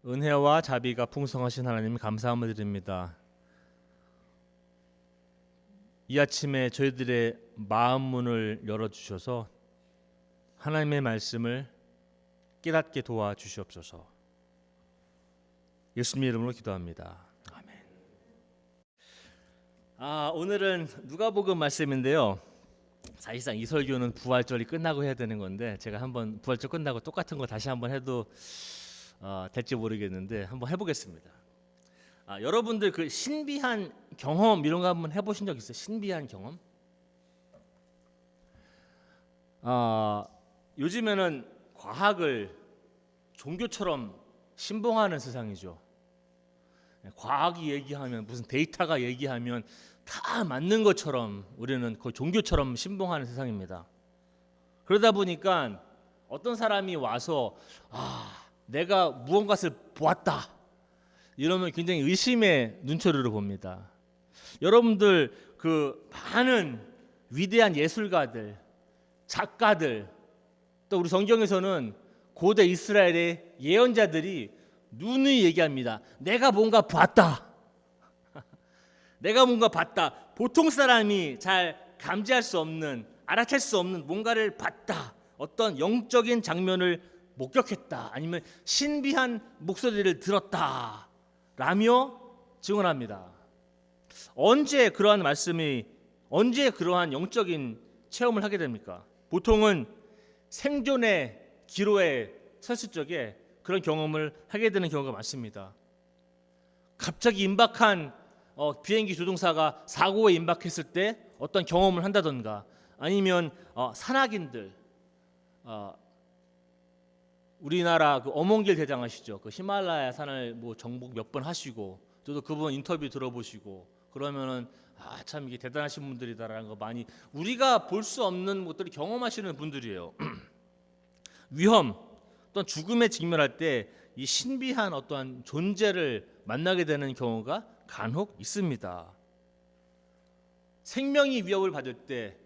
은혜와 자비가 풍성하신 하나님 감사함을 드립니다. 이 아침에 저희들의 마음 문을 열어주셔서 하나님의 말씀을 깨닫게 도와주시옵소서. 예수님의 이름으로 기도합니다. 아멘. 오늘은 누가복음 말씀인데요. 사실상 이 설교는 부활절이 끝나고 해야 되는 건데 제가 한번 부활절 끝나고 똑같은 거 다시 한번 해도 될지 모르겠는데 한번 해보겠습니다. 여러분들 그 신비한 경험 이런 거 한번 해보신 적 있어요? 신비한 경험? 요즘에는 과학을 종교처럼 신봉하는 세상이죠. 과학이 얘기하면 무슨 데이터가 얘기하면 다 맞는 것처럼 우리는 거의 종교처럼 신봉하는 세상입니다. 그러다 보니까 어떤 사람이 와서 내가 무언가를 보았다 이러면 굉장히 의심의 눈초리로 봅니다. 여러분들 그 많은 위대한 예술가들, 작가들, 또 우리 성경에서는 고대 이스라엘의 예언자들이 누누이 얘기합니다. 내가 뭔가 봤다. 내가 뭔가 봤다. 보통 사람이 잘 감지할 수 없는, 알아챌 수 없는 뭔가를 봤다. 어떤 영적인 장면을 목격했다. 아니면 신비한 목소리를 들었다. 라며 증언합니다. 언제 그러한 영적인 체험을 하게 됩니까? 보통은 생존의 기로에 섰을 적에 그런 경험을 하게 되는 경우가 많습니다. 갑자기 임박한 비행기 조종사가 사고에 임박했을 때 어떤 경험을 한다던가, 아니면 산악인들, 우리나라 그 어몽길 대장 아시죠? 그 히말라야 산을 뭐 정복 몇 번 하시고, 저도 그분 인터뷰 들어보시고 그러면은 참 이게 대단하신 분들이다라는 거 많이 우리가 볼 수 없는 것들을 경험하시는 분들이에요. 위험 또는 죽음에 직면할 때 이 신비한 어떠한 존재를 만나게 되는 경우가 간혹 있습니다. 생명이 위협을 받을 때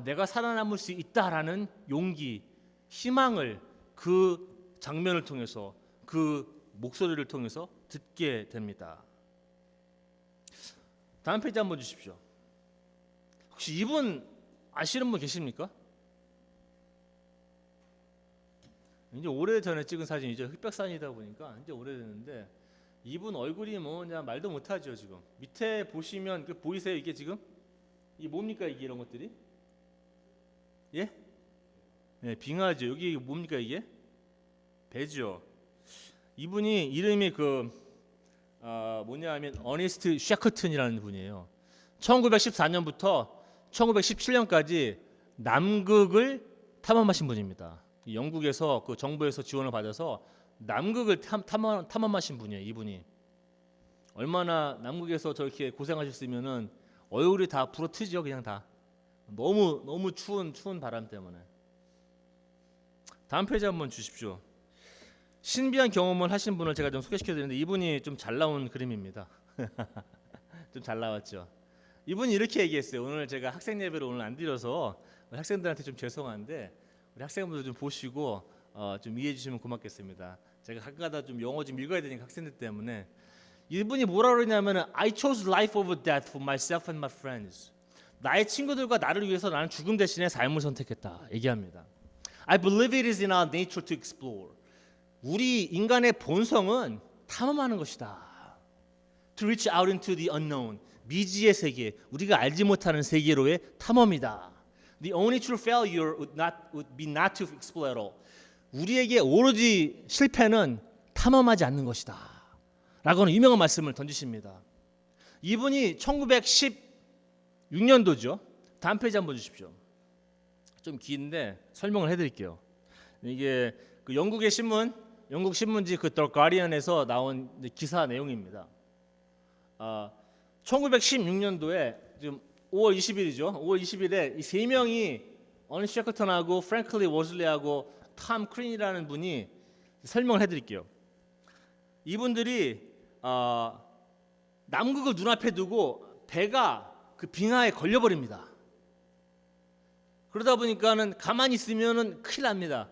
내가 살아남을 수 있다라는 용기, 희망을 그 장면을 통해서, 그 목소리를 통해서 듣게 됩니다. 다음 페이지 한번 주십시오. 혹시 이분 아시는 분 계십니까? 이제 오래전에 찍은 사진이죠. 흑백산이다 보니까 이제 오래됐는데 이분 얼굴이 그냥 말도 못하죠. 지금 밑에 보시면 보이세요? 이게 지금 이게 뭡니까? 이게 이런 것들이 예? 네, 빙하죠. 여기 뭡니까? 이게 배죠. 이분이 이름이 뭐냐하면 어니스트 샤크튼이라는 분이에요. 1914년부터 1917년까지 남극을 탐험하신 분입니다. 영국에서 그 정부에서 지원을 받아서 남극을 탐험하신 분이에요. 이분이 얼마나 남극에서 저렇게 고생하셨으면은 얼굴이 다 부러뜨죠. 그냥 다 너무 추운 바람 때문에. 다음 페이지 한번 주십시오. 신비한 경험을 하신 분을 제가 좀 소개시켜드리는데 이분이 좀 잘 나온 그림입니다. 좀 잘 나왔죠. 이분이 이렇게 얘기했어요. 오늘 제가 학생 예배를 오늘 안 드려서 학생들한테 좀 죄송한데 우리 학생분들 좀 보시고 좀 이해해 주시면 고맙겠습니다. 제가 가끔가다 좀 영어 좀 읽어야 되니까 학생들 때문에. 이분이 뭐라 그러냐면은 I chose life over death for myself and my friends. 나의 친구들과 나를 위해서 나는 죽음 대신에 삶을 선택했다 얘기합니다. I believe it is in our nature to explore. 우리 인간의 본성은 탐험하는 것이다. To reach out into the unknown. 미지의 세계, 우리가 알지 못하는 세계로의 탐험이다. The only true failure would be not to explore at all. 우리에게 오로지 실패는 탐험하지 않는 것이다. 라고는 유명한 말씀을 던지십니다. 이분이 1916년도죠. 다음 페이지 한번 주십시오. 좀 긴데 설명을 해드릴게요. 이게 그 영국 신문지 그 The Guardian에서 나온 기사 내용입니다. 1916년도에 지금 5월 20일이죠. 5월 20일에 이 세 명이 어니스트 샤클턴하고 프랭클리 워즐리하고 톰 크린이라는 분이 설명을 해드릴게요. 이분들이 남극을 눈앞에 두고 배가 그 빙하에 걸려버립니다. 그러다 보니까는 가만히 있으면은 큰일 납니다.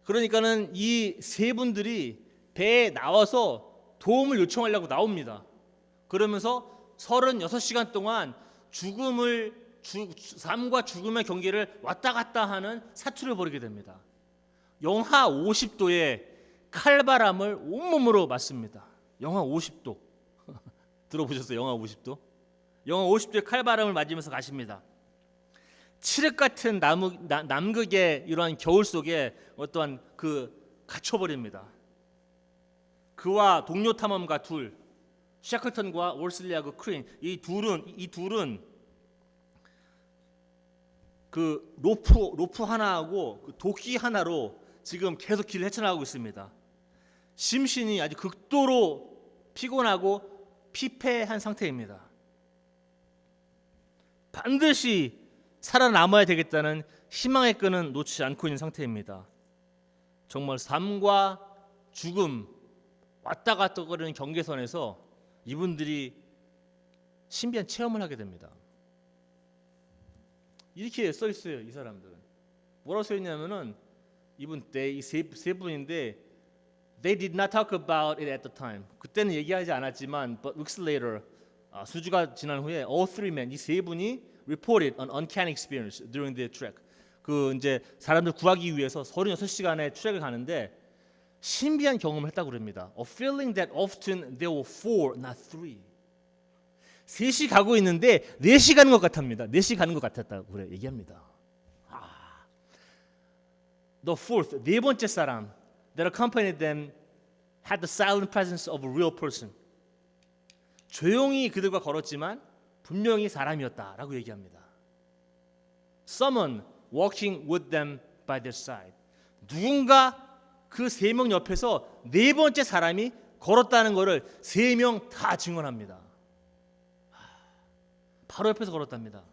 그러니까는 이 세 분들이 배에 나와서 도움을 요청하려고 나옵니다. 그러면서 36시간 동안 삶과 죽음의 경계를 왔다 갔다 하는 사투를 벌이게 됩니다. 영하 50도의 칼바람을 온몸으로 맞습니다. 영하 50도. 들어보셨어요? 영하 50도? 영하 50도의 칼바람을 맞으면서 가십니다. 칠흑 같은 남극의 이러한 겨울 속에 어떠한 갇혀버립니다. 그와 동료 탐험가 둘, 샤클턴과 월슬리하고 크린, 이 둘은 그 로프 하나하고 그 도끼 하나로 지금 계속 길을 헤쳐나가고 있습니다. 심신이 아주 극도로 피곤하고 피폐한 상태입니다. 반드시 살아남아야 되겠다는 희망의 끈은 놓지 않고 있는 상태입니다. 정말 삶과 죽음 왔다 갔다 거리는 경계선에서 이분들이 신비한 체험을 하게 됩니다. 이렇게 써 있어요. 이 사람들은 뭐라고 써 있냐면은 이 세 분인데 they did not talk about it at the time. 그때는 얘기하지 않았지만 but weeks later 수주가 지난 후에 all three men 이 세 분이 reported an uncanny experience during their trek. 이제 사람들 구하기 위해서 36시간의 트랙을 가는데 신비한 경험을 했다고 그럽니다. A feeling that often there were four, not three. 셋이 가고 있는데 4시 가는 것 같답니다. 4시 가는 것 같았다고 그래 얘기합니다. The fourth, 네 번째 사람 that accompanied them had the silent presence of a real person. 조용히 그들과 걸었지만 분명히 사람이었다라고 얘기합니다. Someone walking with them by their side. 누군가 그 3명 옆에서 네 번째 사람이 걸었다는 것을 3명 다 증언합니다. 바로 옆에서 걸었답니다.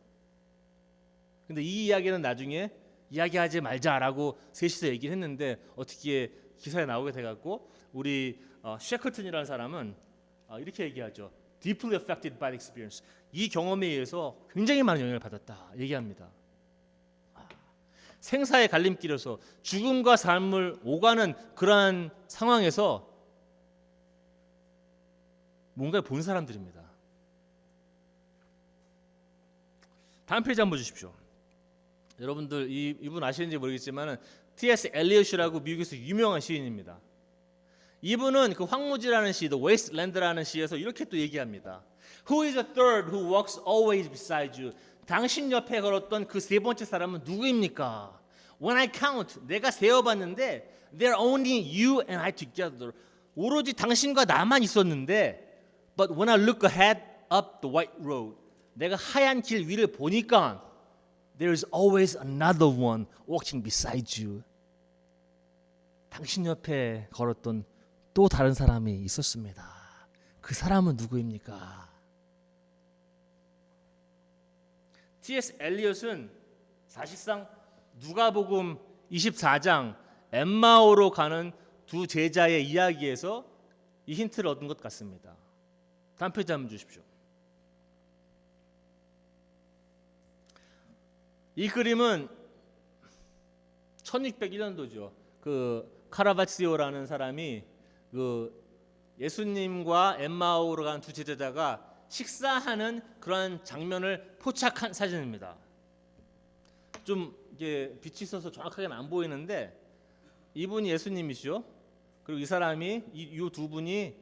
근데 이 이야기는 나중에 이야기하지 말자라고 셋이서 얘기를 했는데 어떻게 기사에 나오게 돼갖고 우리 셰클튼이라는 사람은 이렇게 얘기하죠. Deeply affected by the experience. 이 경험에 의해서 굉장히 많은 영향을 받았다 얘기합니다. 생사의 갈림길에서 죽음과 삶을 오가는 그러한 상황에서 뭔가를 본 사람들입니다. 다음 페이지 한번 주십시오. 여러분들 이분 아시는지 모르겠지만 T.S. 엘리엇이라고 미국에서 유명한 시인입니다. 이분은 그 황무지라는 시, The Wasteland라는 시에서 이렇게 또 얘기합니다. Who is the third who walks always beside you? 당신 옆에 걸었던 그 세 번째 사람은 누구입니까? When I count, 내가 세어봤는데 They're only you and I together. 오로지 당신과 나만 있었는데 But when I look ahead up the white road, 내가 하얀 길 위를 보니까 There is always another one walking beside you. 당신 옆에 걸었던 또 다른 사람이 있었습니다. 그 사람은 누구입니까? T.S. 엘리엇은 사실상 누가복음 24장 엠마오로 가는 두 제자의 이야기에서 이 힌트를 얻은 것 같습니다. 다음 페이지 한번 주십시오. 이 그림은 1601년도죠. 그 카라바치오라는 사람이 그 예수님과 엠마오로 가는 두 제자가 식사하는 그런 장면을 포착한 사진입니다. 좀 이게 빛이 있어서 정확하게는 안 보이는데 이분이 예수님이시죠. 그리고 이 사람이 이 두 분이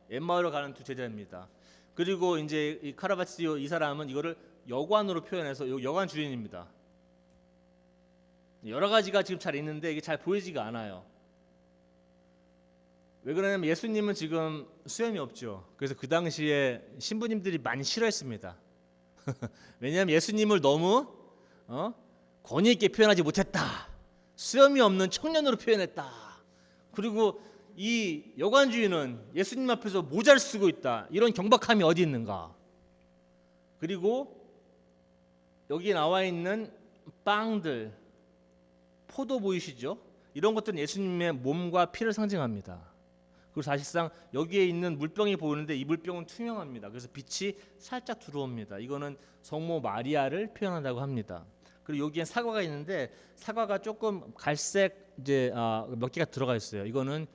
엠마오로 가는 두 제자입니다. 그리고 이제 이 카라바치오 이 사람은 이거를 여관으로 표현해서 여관 주인입니다. 여러 가지가 지금 잘 있는데 이게 잘 보이지가 않아요. 왜 그러냐면 예수님은 지금 수염이 없죠. 그래서 그 당시에 신부님들이 많이 싫어했습니다. 왜냐하면 예수님을 너무 권위 있게 표현하지 못했다. 수염이 없는 청년으로 표현했다. 그리고 이 여관 주인은 예수님 앞에서 모자를 쓰고 있다. 이런 경박함이 어디 있는가? 그리고 여기 나와 있는 빵들, 포도 보이시죠? 이런 것들은 예수님의 몸과 피를 상징합니다. 그리고 사실상 여기에 있는 물병이 보이는데 이 물병은 투명합니다. 그래서 빛이 살짝 들어옵니다. 이거는 성모 마리아를 표현한다고 합니다. 그리고 여기에 사과가 있는데 사과가 조금 갈색 이제 몇 개가 들어가 있어요. 이거는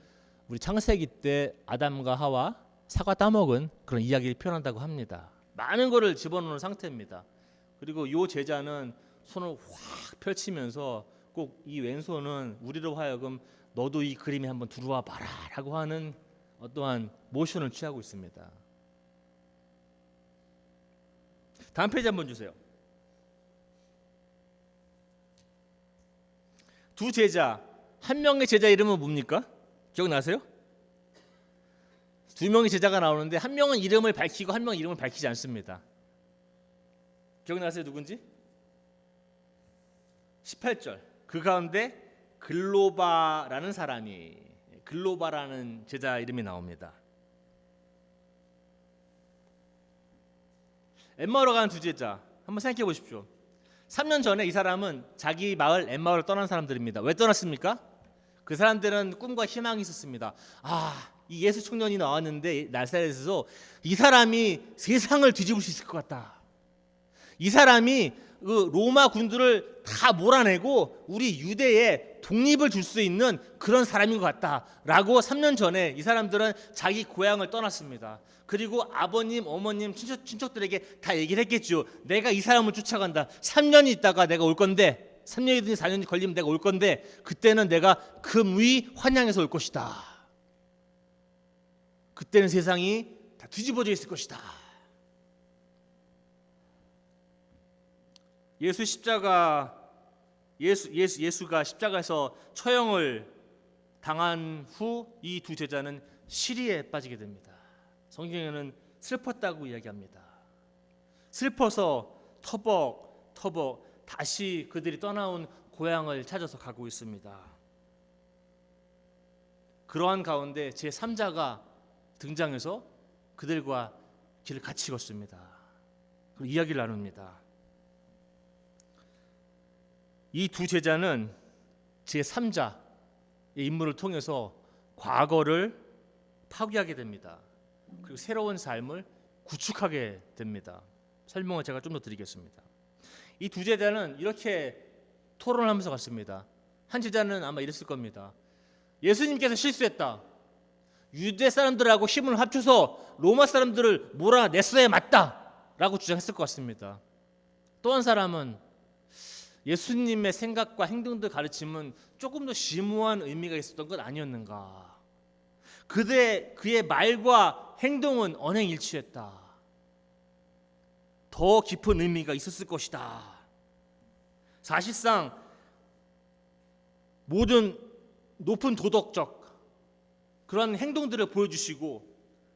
우리 창세기 때 아담과 하와 사과 따먹은 그런 이야기를 표현한다고 합니다. 많은 거를 집어넣은 상태입니다. 그리고 이 제자는 손을 확 펼치면서 꼭 이 왼손은 우리로 하여금 너도 이 그림에 한번 들어와 봐라 라고 하는 어떠한 모션을 취하고 있습니다. 다음 페이지 한번 주세요. 두 제자, 한 명의 제자 이름은 뭡니까? 기억나세요? 두 명의 제자가 나오는데 한 명은 이름을 밝히고 한 명은 이름을 밝히지 않습니다. 기억나세요? 누군지? 18절. 그 가운데 글로바라는 사람이, 글로바라는 제자 이름이 나옵니다. 엠마오로 가는 두 제자 한번 생각해 보십시오. 3년 전에 이 사람은 자기 마을 엠마오를 떠난 사람들입니다. 왜 떠났습니까? 그 사람들은 꿈과 희망이 있었습니다. 이 예수 청년이 나왔는데 나사렛에서 이 사람이 세상을 뒤집을 수 있을 것 같다. 이 사람이 그 로마 군들을 다 몰아내고 우리 유대에 독립을 줄 수 있는 그런 사람인 것 같다라고 3년 전에 이 사람들은 자기 고향을 떠났습니다. 그리고 아버님, 어머님, 친척들에게 다 얘기를 했겠죠. 내가 이 사람을 쫓아간다. 3년이 있다가 내가 올 건데, 3년이든 4년이 걸리면 내가 올 건데, 그때는 내가 금위 환양해서 올 것이다. 그때는 세상이 다 뒤집어져 있을 것이다. 예수가 십자가에서 처형을 당한 후 이 두 제자는 시리에 빠지게 됩니다. 성경에는 슬펐다고 이야기합니다. 슬퍼서 터벅터벅 다시 그들이 떠나온 고향을 찾아서 가고 있습니다. 그러한 가운데 제3자가 등장해서 그들과 길을 같이 걷습니다. 그리고 이야기를 나눕니다. 이 두 제자는 제3자의 인물을 통해서 과거를 파괴하게 됩니다. 그리고 새로운 삶을 구축하게 됩니다. 설명을 제가 좀 더 드리겠습니다. 이 두 제자는 이렇게 토론을 하면서 갔습니다. 한 제자는 아마 이랬을 겁니다. 예수님께서 실수했다. 유대 사람들하고 힘을 합쳐서 로마 사람들을 몰아냈어야 맞다 라고 주장했을 것 같습니다. 또 한 사람은 예수님의 생각과 행동들 가르침은 조금 더 심오한 의미가 있었던 것 아니었는가. 그의 말과 행동은 언행일치했다. 더 깊은 의미가 있었을 것이다. 사실상 모든 높은 도덕적 그런 행동들을 보여주시고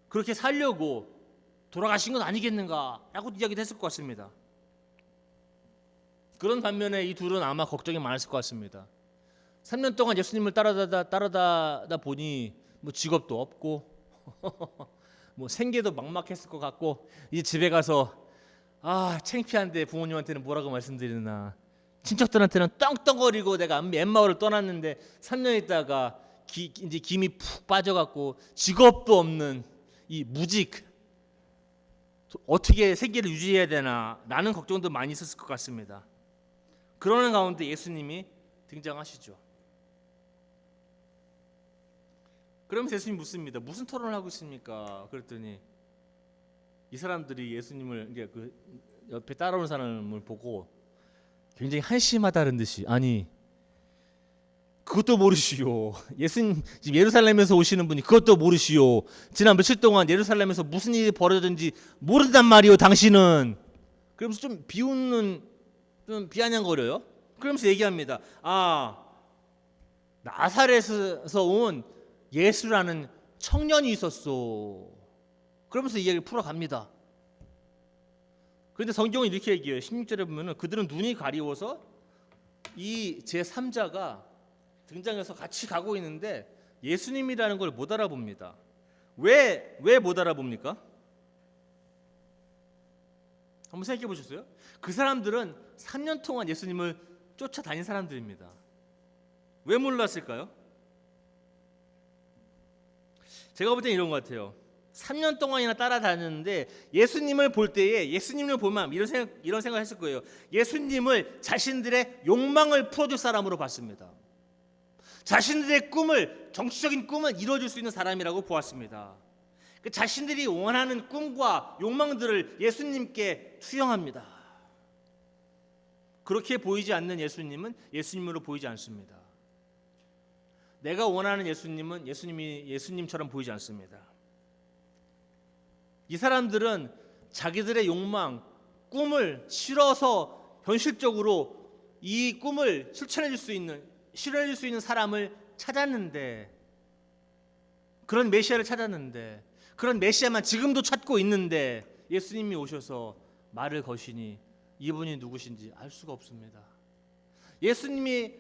그렇게 살려고 돌아가신 건 아니겠는가라고 이야기를 했을 것 같습니다. 그런 반면에 이 둘은 아마 걱정이 많았을 것 같습니다. 3년 동안 예수님을 따라다 보니 뭐 직업도 없고 뭐 생계도 막막했을 것 같고 이제 집에 가서 창피한데 부모님한테는 뭐라고 말씀드리나, 친척들한테는 떵떵거리고 내가 엠마오를 떠났는데 3년 있다가 이제 김이 푹 빠져갖고 직업도 없는 이 무직, 어떻게 생계를 유지해야 되나 라는 걱정도 많이 있었을 것 같습니다. 그러는 가운데 예수님이 등장하시죠. 그러면서 예수님이 묻습니다. 무슨 토론을 하고 있습니까? 그랬더니 이 사람들이 예수님을 이제 그 옆에 따라오는 사람을 보고 굉장히 한심하다는 듯이, 아니 그것도 모르시오. 예수님 지금 예루살렘에서 오시는 분이 그것도 모르시오. 지난 며칠 동안 예루살렘에서 무슨 일이 벌어졌는지 모른단 말이오 당신은. 그러면서 좀 비웃는, 좀 비아냥거려요. 그러면서 얘기합니다. 나사렛에서 온 예수라는 청년이 있었소. 그러면서 이야기를 풀어갑니다. 그런데 성경은 이렇게 얘기해요. 16절에 보면은 그들은 눈이 가리워서 이 제3자가 등장해서 같이 가고 있는데 예수님이라는 걸 못 알아봅니다. 왜 못 알아봅니까? 한번 생각해 보셨어요? 그 사람들은 3년 동안 예수님을 쫓아다닌 사람들입니다. 왜 몰랐을까요? 제가 볼 때는 이런 것 같아요. 3년 동안이나 따라다녔는데 예수님을 볼 때에, 예수님을 보면 이런 생각을 했을 거예요. 예수님을 자신들의 욕망을 풀어줄 사람으로 봤습니다. 자신들의 꿈을, 정치적인 꿈을 이루어줄 수 있는 사람이라고 보았습니다. 그 자신들이 원하는 꿈과 욕망들을 예수님께 투영합니다. 그렇게 보이지 않는 예수님은 예수님으로 보이지 않습니다. 내가 원하는 예수님은 예수님처럼 보이지 않습니다. 이 사람들은 자기들의 욕망, 꿈을 실어서 현실적으로 이 꿈을 실현해 줄 수 있는 사람을 찾았는데, 그런 메시아를 찾았는데, 그런 메시아만 지금도 찾고 있는데 예수님이 오셔서 말을 거시니 이분이 누구신지 알 수가 없습니다. 예수님이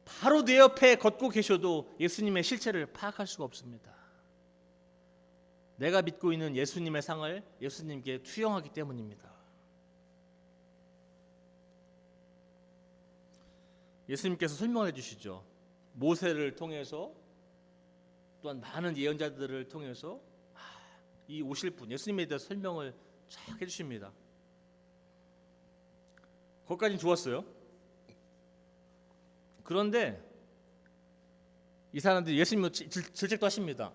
바로 내 옆에 걷고 계셔도 예수님의 실체를 파악할 수가 없습니다. 내가 믿고 있는 예수님의 상을 예수님께 투영하기 때문입니다. 예수님께서 설명해 주시죠. 모세를 통해서 또한 많은 예언자들을 통해서 이 오실 분 예수님에 대해서 설명을 쫙 해주십니다. 거기까지는 좋았어요. 그런데 이 사람들이 예수님을 질책도 하십니다.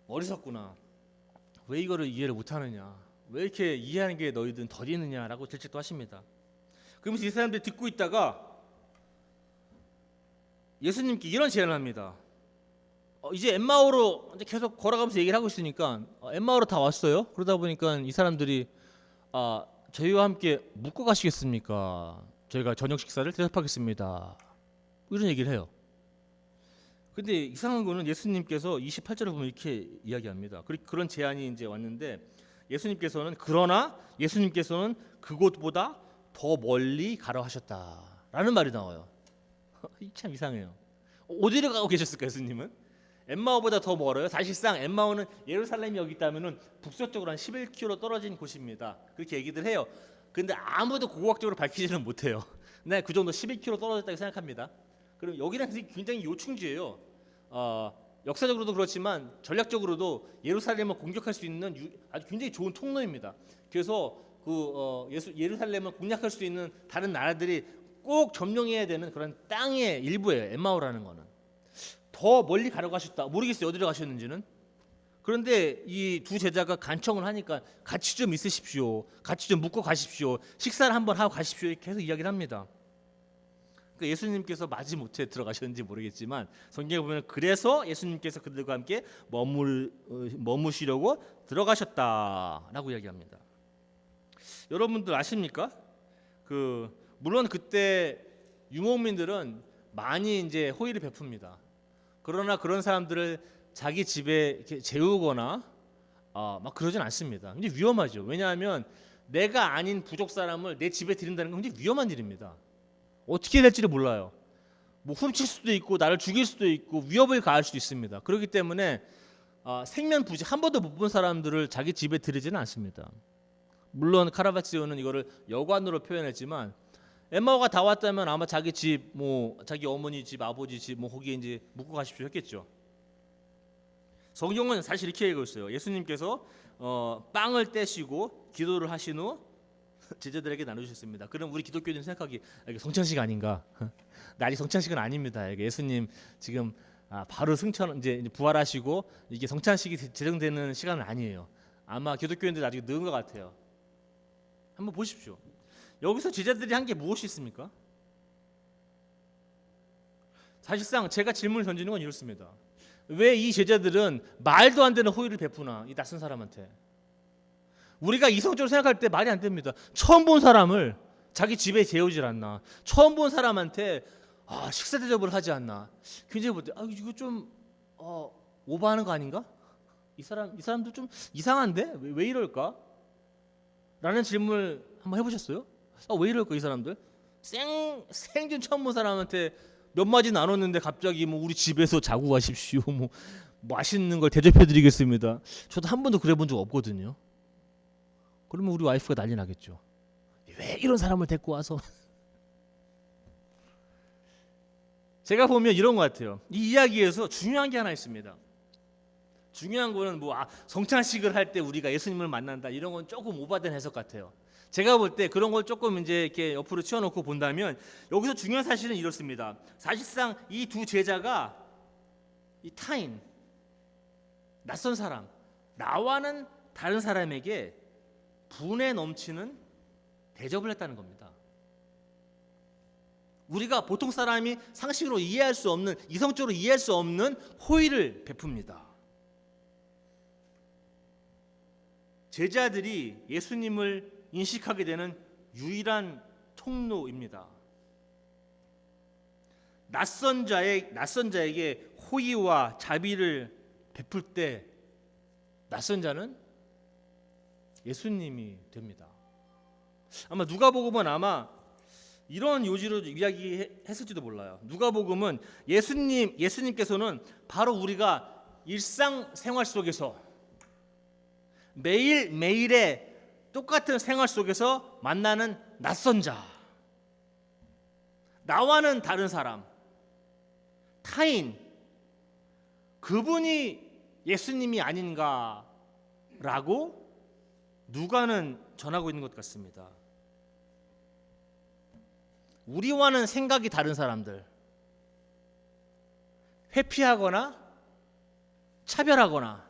어리석구나. 왜 이거를 이해를 못하느냐. 왜 이렇게 이해하는 게 너희들은 덜 있느냐라고 질책도 하십니다. 그러면서 이 사람들이 듣고 있다가 예수님께 이런 제안을 합니다. 이제 엠마오로 이제 계속 걸어가면서 얘기를 하고 있으니까 엠마오로 다 왔어요. 그러다 보니까 이 사람들이 저희와 함께 묵고 가시겠습니까? 저희가 저녁 식사를 대접하겠습니다. 이런 얘기를 해요. 근데 이상한 거는 예수님께서 28절에 보면 이렇게 이야기합니다. 그런 제안이 이제 왔는데 예수님께서는 그곳보다 더 멀리 가라 하셨다라는 말이 나와요. 참 이상해요. 어디를 가고 계셨을까 예수님은? 엠마오보다 더 멀어요. 사실상 엠마오는 예루살렘이 여기 있다면은 북서쪽으로 한 11km 떨어진 곳입니다. 그렇게 얘기들 해요. 근데 아무도 고고학적으로 밝히지는 못해요. 네, 그 정도 11km 떨어졌다고 생각합니다. 그럼 여기는 굉장히 요충지예요. 역사적으로도 그렇지만 전략적으로도 예루살렘을 공격할 수 있는 아주 굉장히 좋은 통로입니다. 그래서 예루살렘을 공략할 수 있는 다른 나라들이 꼭 점령해야 되는 그런 땅의 일부예요. 엠마오라는 거는. 더 멀리 가려고 하셨다. 모르겠어요. 어디로 가셨는지는. 그런데 이 두 제자가 간청을 하니까 같이 좀 있으십시오. 같이 좀 묵고 가십시오. 식사를 한번 하고 가십시오. 이렇게 계속 이야기를 합니다. 그러니까 예수님께서 마지못해 들어가셨는지 모르겠지만 성경에 보면 그래서 예수님께서 그들과 함께 머무시려고 들어가셨다라고 이야기합니다. 여러분들 아십니까? 물론 그때 유목민들은 많이 이제 호의를 베풉니다. 그러나 그런 사람들을 자기 집에 이렇게 재우거나 막 그러진 않습니다. 굉장히 위험하죠. 왜냐하면 내가 아닌 부족 사람을 내 집에 들인다는 건 굉장히 위험한 일입니다. 어떻게 될지를 몰라요. 뭐 훔칠 수도 있고 나를 죽일 수도 있고 위협을 가할 수도 있습니다. 그렇기 때문에 생면부지 한 번도 못 본 사람들을 자기 집에 들이지는 않습니다. 물론 카라바치오는 이거를 여관으로 표현했지만 엠마오가 다 왔다면 아마 자기 집, 자기 어머니 집, 아버지 집, 거기에 이제 묵고 가십시오 했겠죠. 성경은 사실 이렇게 얘기하고 있어요. 예수님께서 빵을 떼시고 기도를 하신 후 제자들에게 나누셨습니다. 그럼 우리 기독교인은 생각하기 이게 성찬식 아닌가? 아직 성찬식은 아닙니다. 예수님 지금 바로 이제 부활하시고 이게 성찬식이 제정되는 시간은 아니에요. 아마 기독교인들 아직 늦은 것 같아요. 한번 보십시오. 여기서 제자들이 한 게 무엇이 있습니까? 사실상 제가 질문을 던지는 건 이렇습니다. 왜 이 제자들은 말도 안 되는 호의를 베푸나 이 낯선 사람한테? 우리가 이성적으로 생각할 때 말이 안 됩니다. 처음 본 사람을 자기 집에 재우질 않나? 처음 본 사람한테 식사 대접을 하지 않나? 굉장히 볼 때 이거 좀 오버하는 거 아닌가? 이 사람도 좀 이상한데 왜 이럴까? 라는 질문을 한번 해보셨어요? 왜 이럴까 이 사람들? 생전 처음 본 사람한테 몇 마디 나눴는데 갑자기 우리 집에서 자고 가십시오. 맛있는 걸 대접해드리겠습니다. 저도 한 번도 그래본 적 없거든요. 그러면 우리 와이프가 난리 나겠죠. 왜 이런 사람을 데리고 와서? 제가 보면 이런 것 같아요. 이 이야기에서 중요한 게 하나 있습니다. 중요한 거는 성찬식을 할 때 우리가 예수님을 만난다 이런 건 조금 오바된 해석 같아요. 제가 볼 때 그런 걸 조금 이제 이렇게 옆으로 치워놓고 본다면 여기서 중요한 사실은 이렇습니다. 사실상 이 두 제자가 이 타인, 낯선 사람, 나와는 다른 사람에게 분에 넘치는 대접을 했다는 겁니다. 우리가 보통 사람이 상식으로 이해할 수 없는, 이성적으로 이해할 수 없는 호의를 베풉니다. 제자들이 예수님을 인식하게 되는 유일한 통로입니다. 낯선 자에게 호의와 자비를 베풀 때 낯선 자는 예수님이 됩니다. 아마 누가복음은 아마 이런 요지로 이야기했을지도 몰라요. 누가복음은 예수님께서는 바로 우리가 일상생활 속에서 매일매일의 똑같은 생활 속에서 만나는 낯선 자, 나와는 다른 사람, 타인, 그분이 예수님이 아닌가라고 누가는 전하고 있는 것 같습니다. 우리와는 생각이 다른 사람들, 회피하거나 차별하거나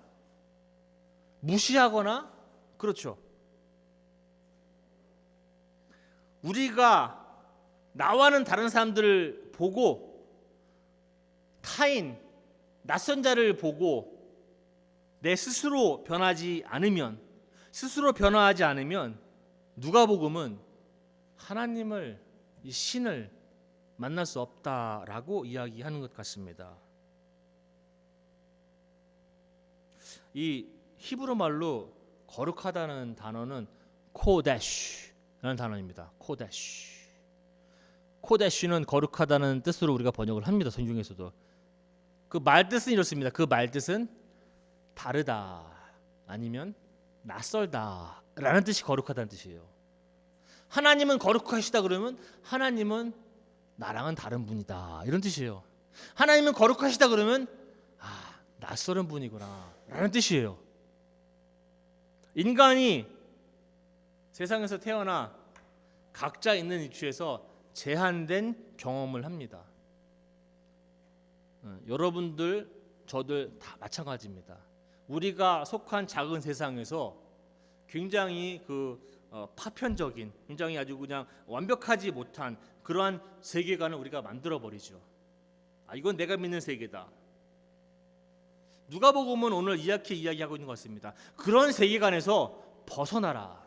무시하거나, 그렇죠. 우리가 나와는 다른 사람들을 보고, 타인, 낯선 자를 보고 내 스스로 변하지 않으면, 누가복음은 하나님을, 이 신을 만날 수 없다라고 이야기하는 것 같습니다. 이 히브리 말로 거룩하다는 단어는 코데시라는 단어입니다. 코데시는 거룩하다는 뜻으로 우리가 번역을 합니다. 성경에서도. 그 말뜻은 이렇습니다. 그 말뜻은 다르다, 아니면 낯설다라는 뜻이 거룩하다는 뜻이에요. 하나님은 거룩하시다 그러면 하나님은 나랑은 다른 분이다, 이런 뜻이에요. 하나님은 거룩하시다 그러면 낯설은 분이구나 라는 뜻이에요. 인간이 세상에서 태어나 각자 있는 위치에서 제한된 경험을 합니다. 여러분들, 저들 다 마찬가지입니다. 우리가 속한 작은 세상에서 굉장히 파편적인, 굉장히 아주 그냥 완벽하지 못한 그러한 세계관을 우리가 만들어 버리죠. 이건 내가 믿는 세계다. 누가복음은 오늘 이렇게 이야기하고 있는 것 같습니다. 그런 세계관에서 벗어나라.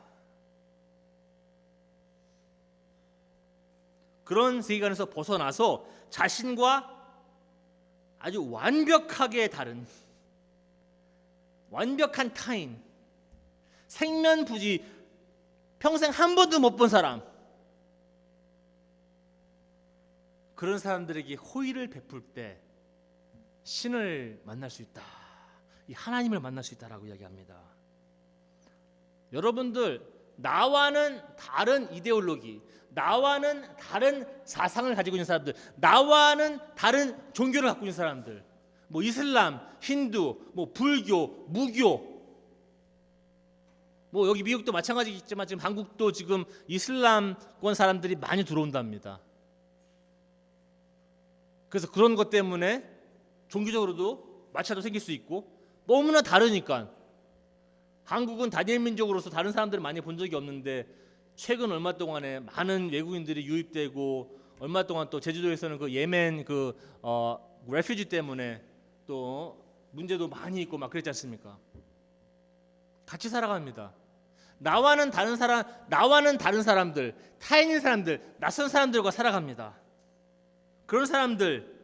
그런 세계관에서 벗어나서 자신과 아주 완벽하게 다른, 완벽한 타인, 생면부지, 평생 한 번도 못 본 사람, 그런 사람들에게 호의를 베풀 때 신을 만날 수 있다, 이 하나님을 만날 수 있다라고 이야기합니다. 여러분들, 나와는 다른 이데올로기, 나와는 다른 사상을 가지고 있는 사람들, 나와는 다른 종교를 갖고 있는 사람들, 뭐 이슬람, 힌두, 뭐 불교, 무교, 뭐 여기 미국도 마찬가지겠지만 지금 한국도 지금 이슬람권 사람들이 많이 들어온답니다. 그래서 그런 것 때문에 종교적으로도 마찰도 생길 수 있고, 너무나 다르니까. 한국은 단일 민족으로서 다른 사람들을 많이 본 적이 없는데 최근 얼마 동안에 많은 외국인들이 유입되고, 얼마 동안 또 제주도에서는 그 예멘 레퓨지 때문에 또 문제도 많이 있고 막 그랬지 않습니까? 같이 살아갑니다. 나와는 다른 사람들, 타인인 사람들, 낯선 사람들과 살아갑니다. 그런 사람들,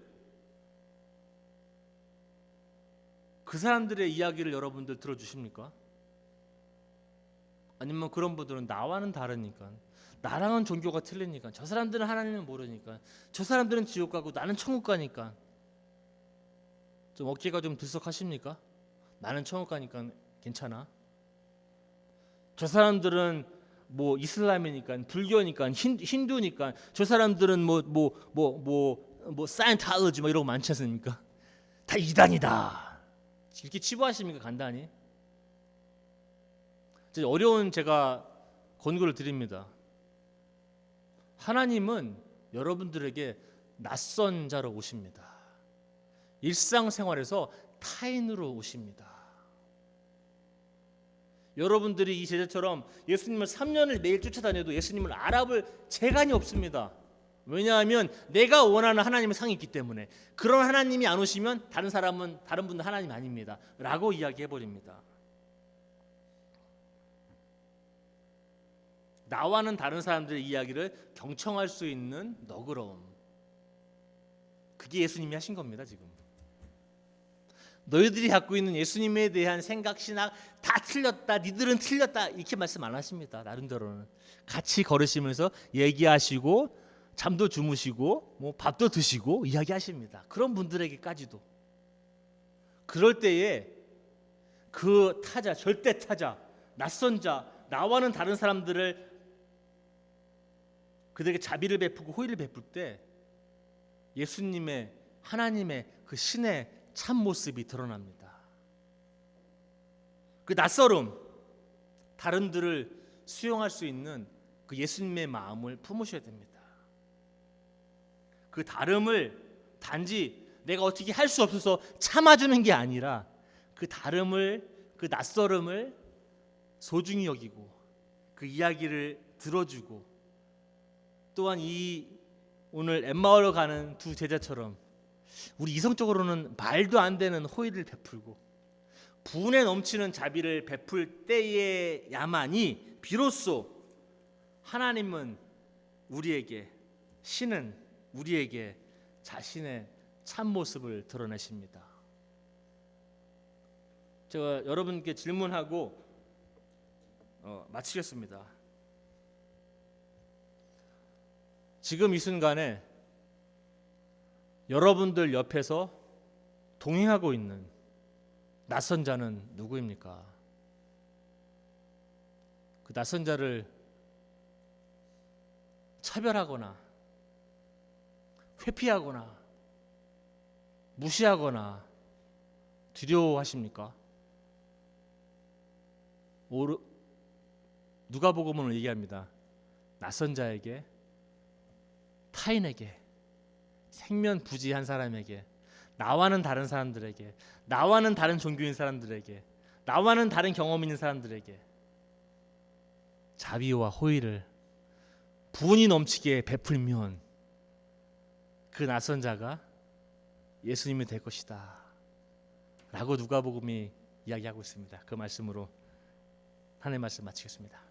그 사람들의 이야기를 여러분들 들어주십니까? 아니면 그런 분들은 나와는 다르니까, 나랑은 종교가 틀리니까, 저 사람들은 하나님을 모르니까, 저 사람들은 지옥 가고 나는 천국 가니까 좀 어깨가 좀 들썩하십니까? 나는 천국 가니까 괜찮아. 저 사람들은 뭐 이슬람이니까, 불교니까, 힌두니까, 저 사람들은 뭐 사이언톨로지 뭐 이런 거 많지 않습니까? 다 이단이다. 이렇게 치부하십니까? 간단히. 어려운 제가 권고를 드립니다. 하나님은 여러분들에게 낯선 자로 오십니다. 일상생활에서 타인으로 오십니다. 여러분들이 이 제자처럼 예수님을 3년을 매일 쫓아다녀도 예수님을 알아볼 재간이 없습니다. 왜냐하면 내가 원하는 하나님의 상이 있기 때문에. 그런 하나님이 안 오시면 다른 분은 하나님 아닙니다 라고 이야기해버립니다. 나와는 다른 사람들의 이야기를 경청할 수 있는 너그러움, 그게 예수님이 하신 겁니다. 지금 너희들이 갖고 있는 예수님에 대한 생각, 신학 다 틀렸다, 니들은 틀렸다, 이렇게 말씀 안 하십니다. 나름대로는 같이 걸으시면서 얘기하시고 잠도 주무시고 뭐 밥도 드시고 이야기하십니다. 그런 분들에게까지도. 그럴 때에 그 타자, 절대 타자, 낯선 자, 나와는 다른 사람들을 그들에게 자비를 베푸고 호의를 베풀 때 예수님의, 하나님의 그 신의 참 모습이 드러납니다. 그 낯설음, 다른들을 수용할 수 있는 그 예수님의 마음을 품으셔야 됩니다. 그 다름을 단지 내가 어떻게 할 수 없어서 참아주는 게 아니라 그 다름을, 그 낯설음을 소중히 여기고 그 이야기를 들어주고, 또한 이 오늘 엠마오로 가는 두 제자처럼 우리 이성적으로는 말도 안 되는 호의를 베풀고 분에 넘치는 자비를 베풀 때에야만이 비로소 하나님은 우리에게, 신은 우리에게 자신의 참모습을 드러내십니다. 제가 여러분께 질문하고 마치겠습니다. 지금 이 순간에 여러분들 옆에서 동행하고 있는 낯선 자는 누구입니까? 그 낯선 자를 차별하거나 회피하거나 무시하거나 두려워하십니까? 누가복음은 얘기합니다. 낯선 자에게, 타인에게, 생면부지한 사람에게, 나와는 다른 사람들에게, 나와는 다른 종교인 사람들에게, 나와는 다른 경험 있는 사람들에게 자비와 호의를 분이 넘치게 베풀면 그 낯선 자가 예수님이 될 것이다 라고 누가복음이 이야기하고 있습니다. 그 말씀으로 하나님의 말씀 마치겠습니다.